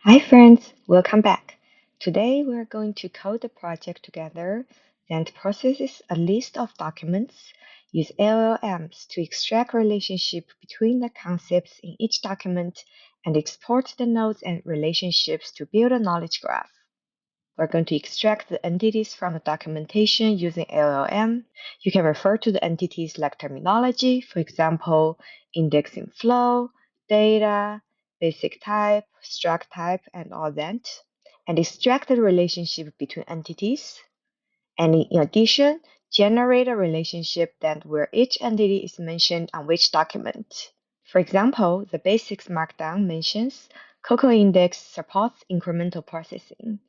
Hi friends, welcome back. Today we're going to code a project together that processes a list of documents, use LLMs to extract relationship between the concepts in each document, and export the nodes and relationships to build a knowledge graph. We're going to extract the entities from the documentation using LLM. You can refer to the entities like terminology, for example, indexing flow, data, basic type, struct type, and all that, and extract the relationship between entities. And in addition, generate a relationship that where each entity is mentioned on which document. For example, the basics markdown mentions Cocoa Index supports incremental processing.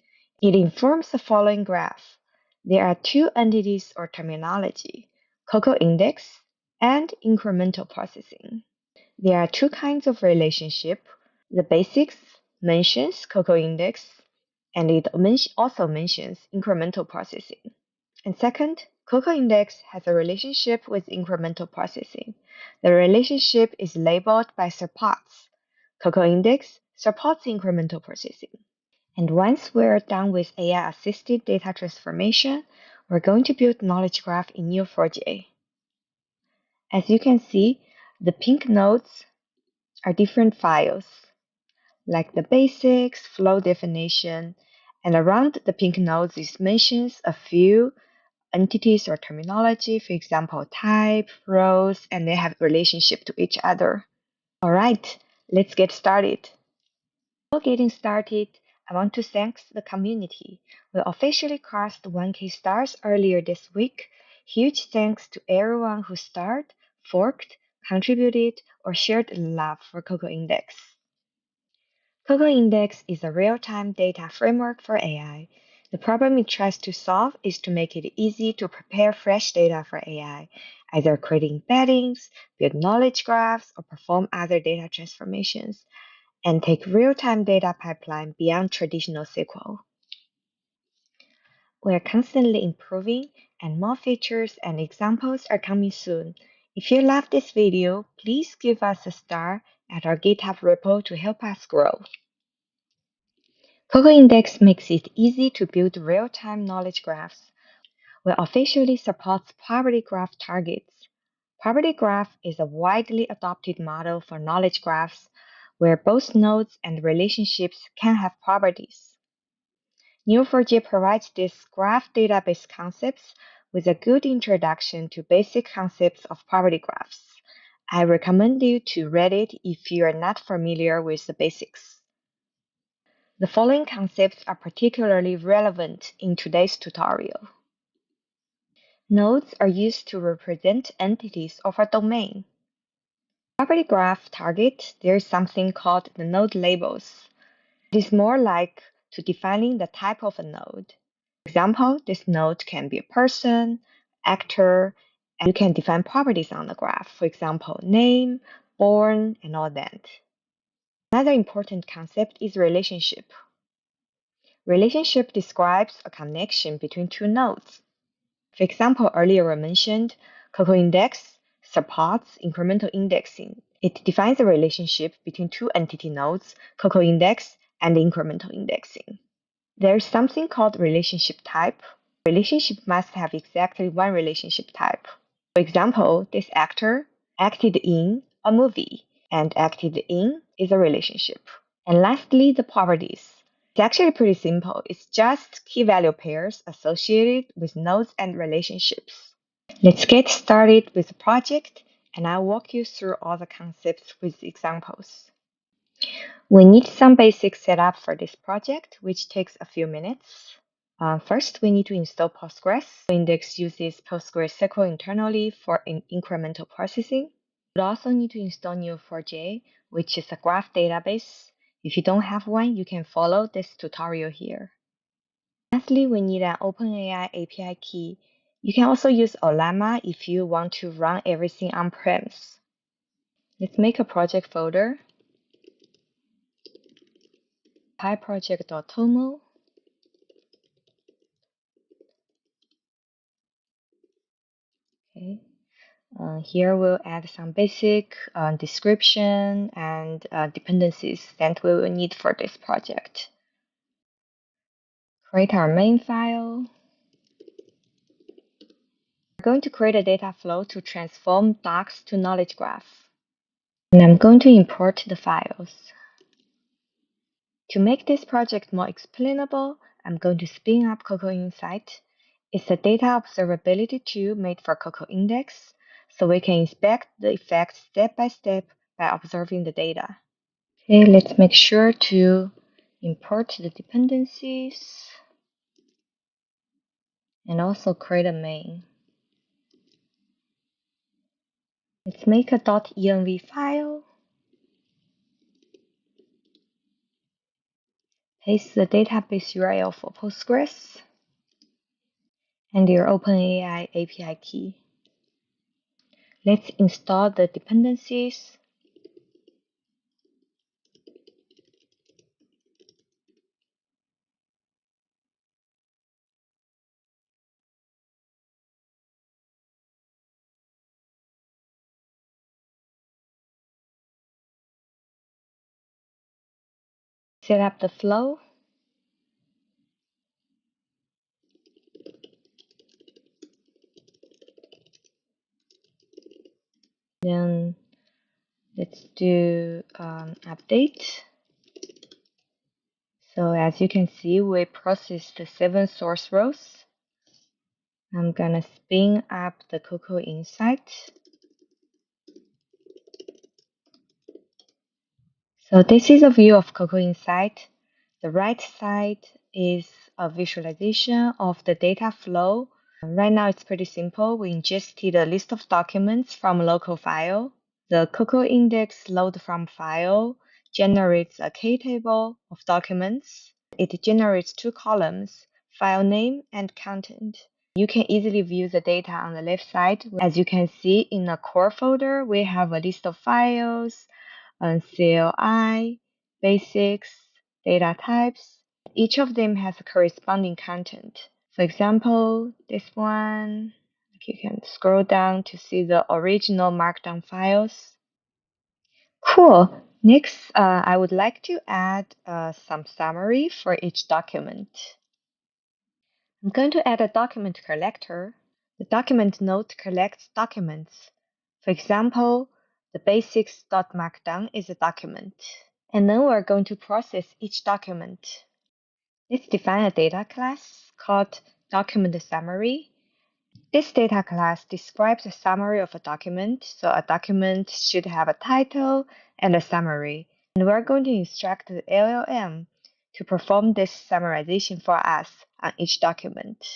It informs the following graph. There are two entities or terminology, Cocoa Index and incremental processing. There are two kinds of relationship. The basics mentions Cocoa Index, and it also mentions incremental processing. And second, Cocoa Index has a relationship with incremental processing. The relationship is labeled by supports. Cocoa Index supports incremental processing. And once we're done with AI-assisted data transformation, we're going to build knowledge graph in Neo4j. As you can see, the pink nodes are different files, like the basics, flow definition, and around the pink nodes is mentions a few entities or terminology, for example, type, rows, and they have relationship to each other. All right, let's get started. Before getting started, I want to thank the community. We officially crossed 1K stars earlier this week. Huge thanks to everyone who started, forked, contributed, or shared love for Cocoa Index. Cocoa Index is a real-time data framework for AI. The problem it tries to solve is to make it easy to prepare fresh data for AI, either creating embeddings, build knowledge graphs, or perform other data transformations, and take real-time data pipeline beyond traditional SQL. We are constantly improving, and more features and examples are coming soon. If you love this video, please give us a star at our GitHub repo to help us grow. Cocoa Index makes it easy to build real-time knowledge graphs. We officially supports property graph targets. Property graph is a widely adopted model for knowledge graphs where both nodes and relationships can have properties. Neo4j provides these graph database concepts with a good introduction to basic concepts of property graphs. I recommend you to read it if you are not familiar with the basics. The following concepts are particularly relevant in today's tutorial. Nodes are used to represent entities of a domain. Property graph target, there is something called the node labels. It is more like to defining the type of a node. For example, this node can be a person, actor, and you can define properties on the graph. For example, name, born, and all that. Another important concept is relationship. Relationship describes a connection between two nodes. For example, earlier I mentioned Cocoa Index supports incremental indexing. It defines a relationship between two entity nodes, Cocoa Index and incremental indexing. There's something called relationship type. Relationship must have exactly one relationship type. For example, this actor acted in a movie, and acted in is a relationship. And lastly, the properties. It's actually pretty simple. It's just key value pairs associated with nodes and relationships. Let's get started with the project, and I'll walk you through all the concepts with examples. We need some basic setup for this project, which takes a few minutes. First, we need to install Postgres. Index uses PostgreSQL internally for incremental processing. We also need to install Neo4j, which is a graph database. If you don't have one, you can follow this tutorial here. Lastly, we need an OpenAI API key. You can also use Ollama if you want to run everything on-premise. Let's make a project folder. PyProject.toml. Okay. Here we'll add some basic description and dependencies that we will need for this project. Create our main file. We're going to create a data flow to transform docs to knowledge graph. And I'm going to import the files. To make this project more explainable, I'm going to spin up Cocoa Insight. It's a data observability tool made for Cocoa Index, so we can inspect the effects step by step by observing the data. Okay, let's make sure to import the dependencies and also create a main. Let's make a .env file. Paste the database URL for Postgres and your OpenAI API key. Let's install the dependencies. Set up the flow. Then let's do update. So as you can see, we processed the 7 source rows. I'm gonna spin up the Cocoa Insight. So this is a view of Cocoa Insight. The right side is a visualization of the data flow. Right now it's pretty simple. We ingested a list of documents from a local file. The Cocoa index load from file generates a K table of documents. It generates 2 columns, file name and content. You can easily view the data on the left side. As you can see, in the core folder, we have a list of files, CLI, basics, data types. Each of them has a corresponding content. For example, this one, you can scroll down to see the original Markdown files. Cool. Next, I would like to add some summary for each document. I'm going to add a document collector. The document node collects documents. For example, the basics.markdown is a document. And then we're going to process each document. Let's define a data class called document summary. This data class describes a summary of a document, so a document should have a title and a summary. And we're going to instruct the LLM to perform this summarization for us on each document.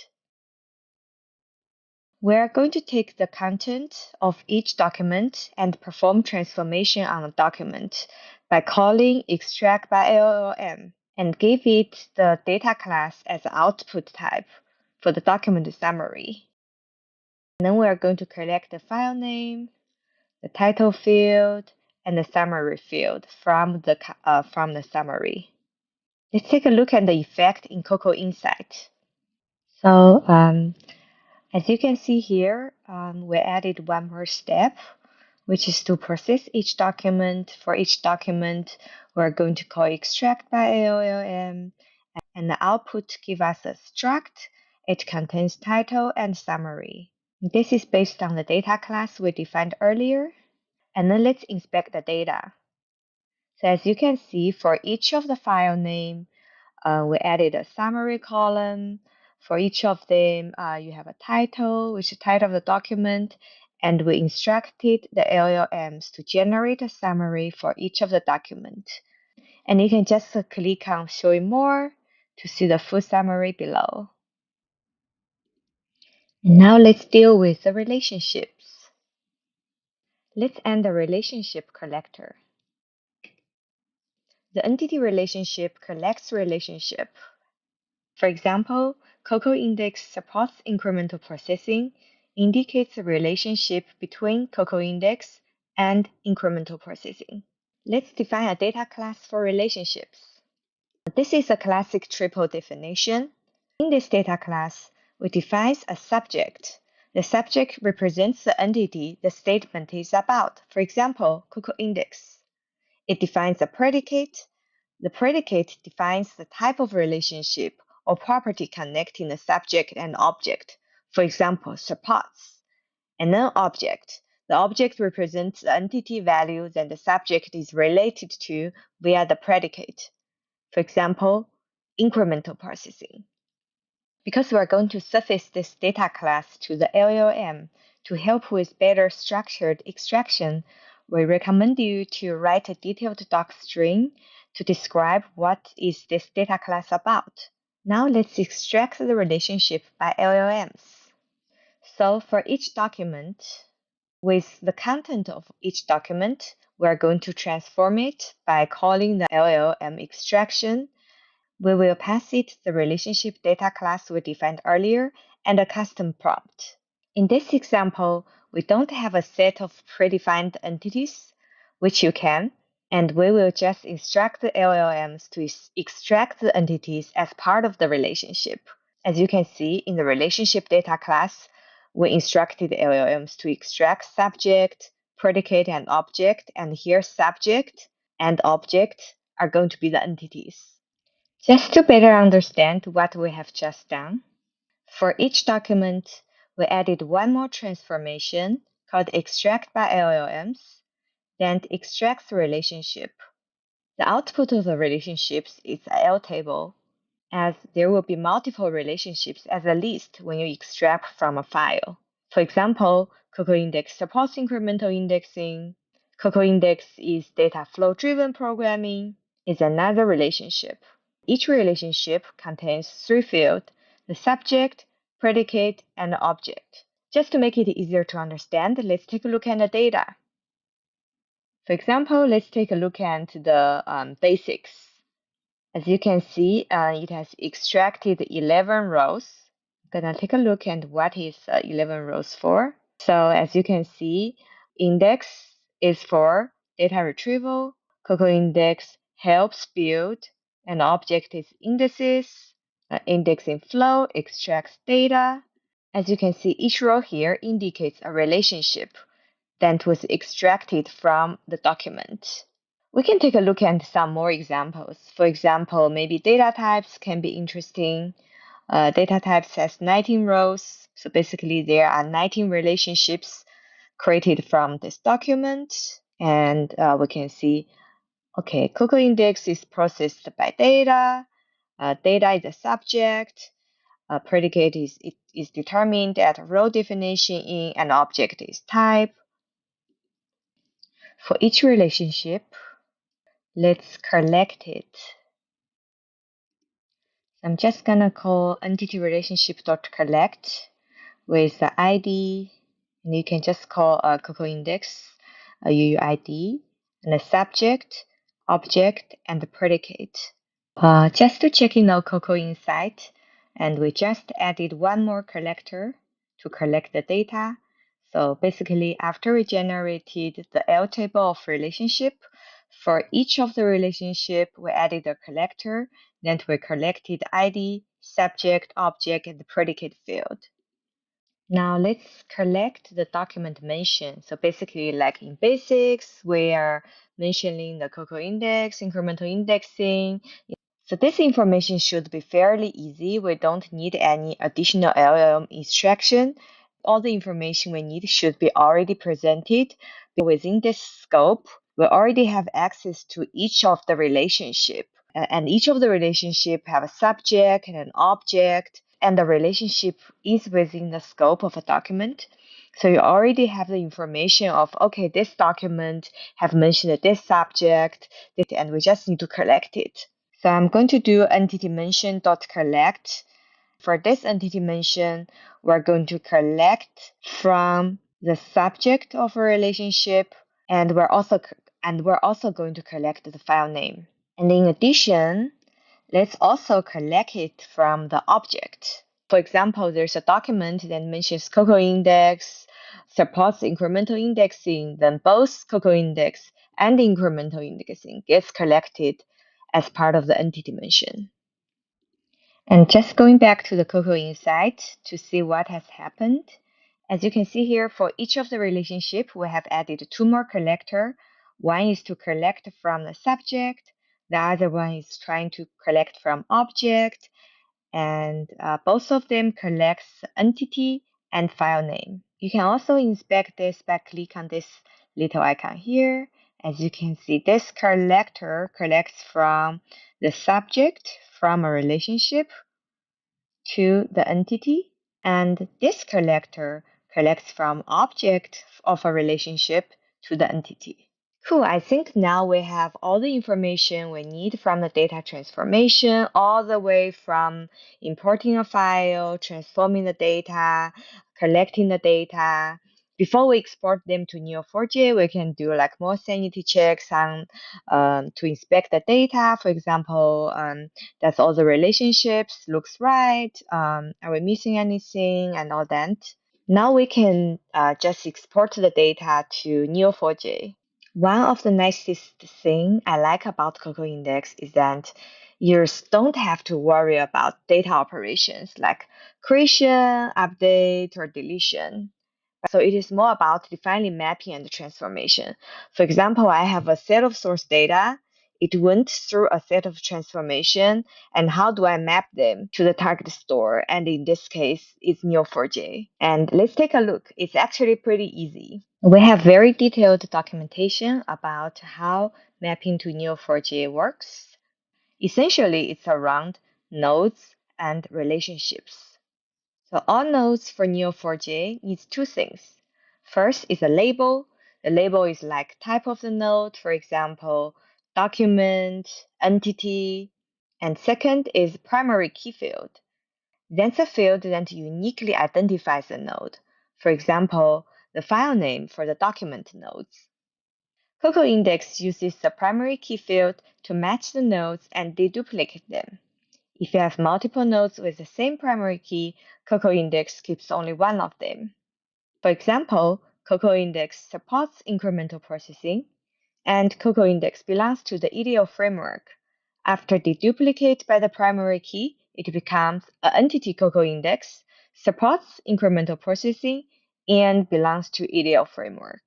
We're going to take the content of each document and perform transformation on a document by calling extract by LLM and give it the data class as output type for the document summary. And then we are going to collect the file name, the title field, and the summary field from the summary. Let's take a look at the effect in Cocoa Insight. So as you can see here, we added one more step, which is to process each document. For each document, we're going to call extract by LLM, and the output give us a struct. It contains title and summary. This is based on the data class we defined earlier. And then let's inspect the data. So as you can see, for each of the file name, we added a summary column. For each of them, you have a title, which is the title of the document, and we instructed the LLMs to generate a summary for each of the document. And you can just click on Showing More to see the full summary below. And now let's deal with the relationships. Let's add the relationship collector. The entity relationship collects relationship. For example, Cocoa Index supports incremental processing, indicates a relationship between Cocoa Index and incremental processing. Let's define a data class for relationships. This is a classic triple definition. In this data class, we define a subject. The subject represents the entity the statement is about. For example, Cocoa Index. It defines a predicate. The predicate defines the type of relationship or property connecting the subject and object. For example, surpass. And an object. The object represents the entity value that the subject is related to via the predicate. For example, incremental processing. Because we are going to surface this data class to the LLM to help with better structured extraction, we recommend you to write a detailed docstring to describe what is this data class about. Now let's extract the relationship by LLMs. So for each document, with the content of each document, we are going to transform it by calling the LLM extraction. We will pass it the relationship data class we defined earlier and a custom prompt. In this example, we don't have a set of predefined entities, which you can, and we will just instruct the LLMs to extract the entities as part of the relationship. As you can see in the relationship data class, we instructed LLMs to extract subject, predicate, and object, and here subject and object are going to be the entities. Just to better understand what we have just done, for each document, we added one more transformation called extract by LLMs, then extracts relationship. The output of the relationships is a L table, as there will be multiple relationships as a list when you extract from a file. For example, Cocoa Index supports incremental indexing. Cocoa Index is data flow driven programming, is another relationship. Each relationship contains three fields, the subject, predicate, and the object. Just to make it easier to understand, let's take a look at the data. For example, let's take a look at the basics. As you can see, it has extracted 11 rows. I'm gonna take a look at what is 11 rows for. So as you can see, index is for data retrieval, Cocoa Index helps build, and object is indices, indexing flow extracts data. As you can see, each row here indicates a relationship that was extracted from the document. We can take a look at some more examples. For example, maybe data types can be interesting. Data types has 19 rows. So basically, there are 19 relationships created from this document. And we can see, okay, Cocoa Index is processed by data. Data is a subject. Predicate is determined at row definition in, and object is type. For each relationship, let's collect it. I'm just gonna call entity relationship.collect with the ID, and you can just call a Cocoa Index, a UUID, and a subject, object, and the predicate. Just to check in our Cocoa Insight, and we just added one more collector to collect the data. So basically, after we generated the L table of relationship, for each of the relationship, we added a collector, then we collected ID, subject, object, and the predicate field. Now let's collect the document mention. So basically, like in basics, we are mentioning the Cocoa Index, incremental indexing. So this information should be fairly easy. We don't need any additional LLM instruction. All the information we need should be already presented. Within this scope, we already have access to each of the relationship. And each of the relationship have a subject and an object, and the relationship is within the scope of a document. So you already have the information of, okay, this document have mentioned this subject, and we just need to collect it. So I'm going to do entity mention.collect. For this entity mention, we're going to collect from the subject of a relationship, and we're also going to collect the file name. And in addition, let's also collect it from the object. For example, there's a document that mentions Cocoa Index, supports incremental indexing, then both Cocoa Index and incremental indexing gets collected as part of the entity mention. And just going back to the Cocoa Insight to see what has happened. As you can see here, for each of the relationship, we have added two more collector. One is to collect from the subject. The other one is trying to collect from object. And both of them collects entity and file name. You can also inspect this by click on this little icon here. As you can see, this collector collects from the subject from a relationship to the entity, and this collector collects from object of a relationship to the entity. Cool, I think now we have all the information we need from the data transformation, all the way from importing a file, transforming the data, collecting the data. Before we export them to Neo4j, we can do like more sanity checks on to inspect the data. For example, does all the relationships looks right? Are we missing anything and all that? Now we can just export the data to Neo4j. One of the nicest thing I like about Cocoa Index is that users don't have to worry about data operations like creation, update, or deletion. So it is more about defining mapping and transformation. For example, I have a set of source data. It went through a set of transformation, and how do I map them to the target store? And in this case, it's Neo4j. And let's take a look. It's actually pretty easy. We have very detailed documentation about how mapping to Neo4j works. Essentially, it's around nodes and relationships. So all nodes for Neo4j needs two things. First is a label. The label is like type of the node, for example, document, entity. And second is primary key field. That's a field that uniquely identifies a node. For example, the file name for the document nodes. Cocoa Index uses the primary key field to match the nodes and deduplicate them. If you have multiple nodes with the same primary key, Cocoa Index keeps only one of them. For example, Cocoa Index supports incremental processing, and Cocoa Index belongs to the EDO framework. After deduplicate by the primary key, it becomes an entity Cocoa Index, supports incremental processing, and belongs to EDO framework.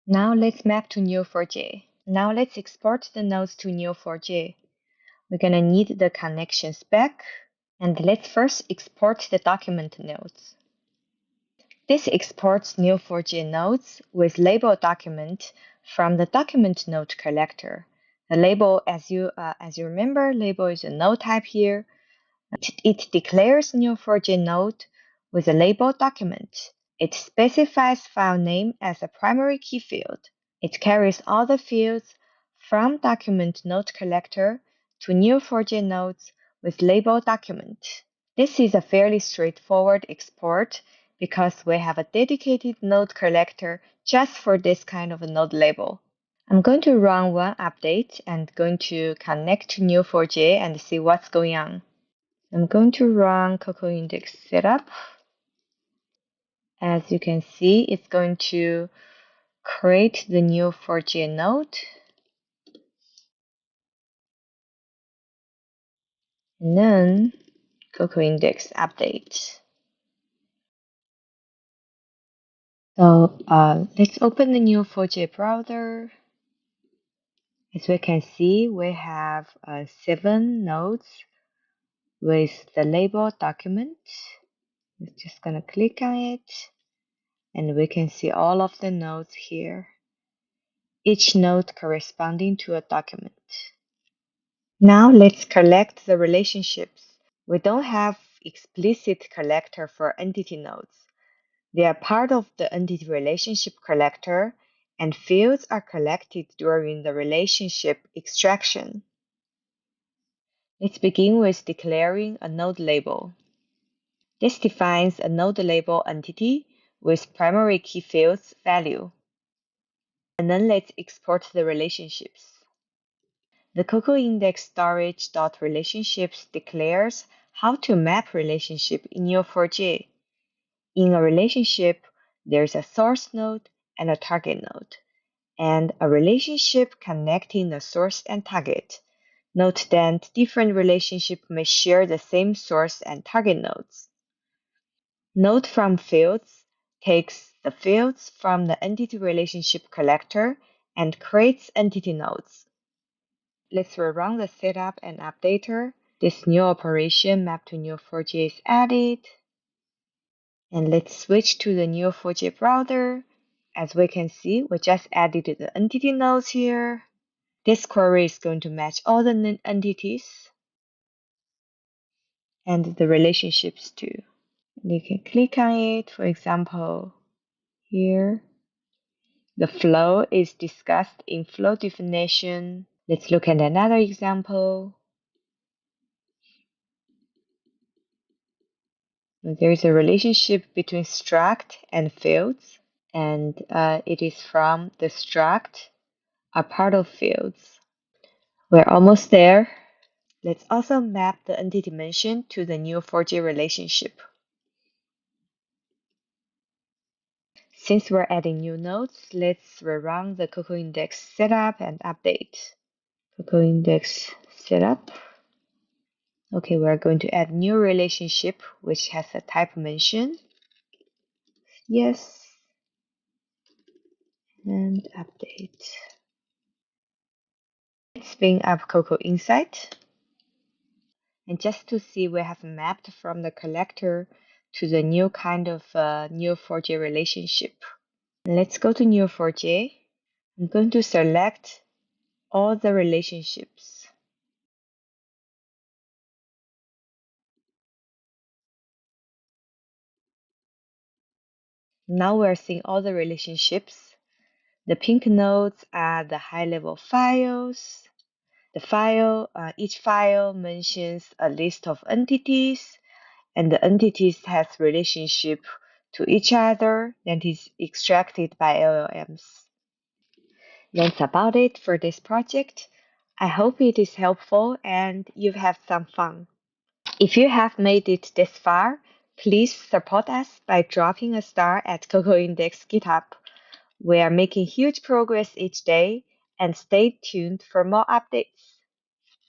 Now let's map to Neo4j. Now let's export the nodes to Neo4j. We're going to need the connection spec, and let's first export the document nodes. This exports Neo4j nodes with label document from the document node collector. The label, as you remember, label is a node type here. It declares Neo4j node with a label document. It specifies file name as a primary key field. It carries all the fields from document node collector to Neo4j nodes with label document. This is a fairly straightforward export because we have a dedicated node collector just for this kind of a node label. I'm going to run one update and going to connect to Neo4j and see what's going on. I'm going to run Cocoa Index setup. As you can see, it's going to create the Neo4j node. And then Cocoa Index update. So let's open the Neo4j browser. As we can see, we have 7 nodes with the label document. We're just going to click on it, and we can see all of the nodes here, each node corresponding to a document. Now let's collect the relationships. We don't have explicit collector for entity nodes. They are part of the entity relationship collector, and fields are collected during the relationship extraction. Let's begin with declaring a node label. This defines a node label entity with primary key fields value. And then let's export the relationships. The Cocoa Index storage.relationships declares how to map relationship in Neo4j. In a relationship, there's a source node and a target node, and a relationship connecting the source and target. Note that different relationships may share the same source and target nodes. Note from fields takes the fields from the entity relationship collector and creates entity nodes. Let's rerun the setup and updater. This new operation mapped to Neo4j is added. And let's switch to the Neo4j browser. As we can see, we just added the entity nodes here. This query is going to match all the entities and the relationships too. And you can click on it. For example, here, the flow is discussed in flow definition. Let's look at another example. There's a relationship between struct and fields, and it is from the struct, a part of fields. We're almost there. Let's also map the entity dimension to the Neo4j relationship. Since we're adding new nodes, let's rerun the Cocoa Index setup and update. Cocoa Index setup. Okay, we're going to add new relationship which has a type mention. Yes. And update. Let's bring up Cocoa Insight. And just to see, we have mapped from the collector to the new kind of Neo4j relationship. Let's go to Neo4j. I'm going to select all the relationships. Now we're seeing all the relationships. The pink nodes are the high-level files. Each file mentions a list of entities, and the entities has relationship to each other that is extracted by LLMs. That's about it for this project. I hope it is helpful and you've had some fun. If you have made it this far, please support us by dropping a star at Cocoa Index GitHub. We are making huge progress each day, and stay tuned for more updates.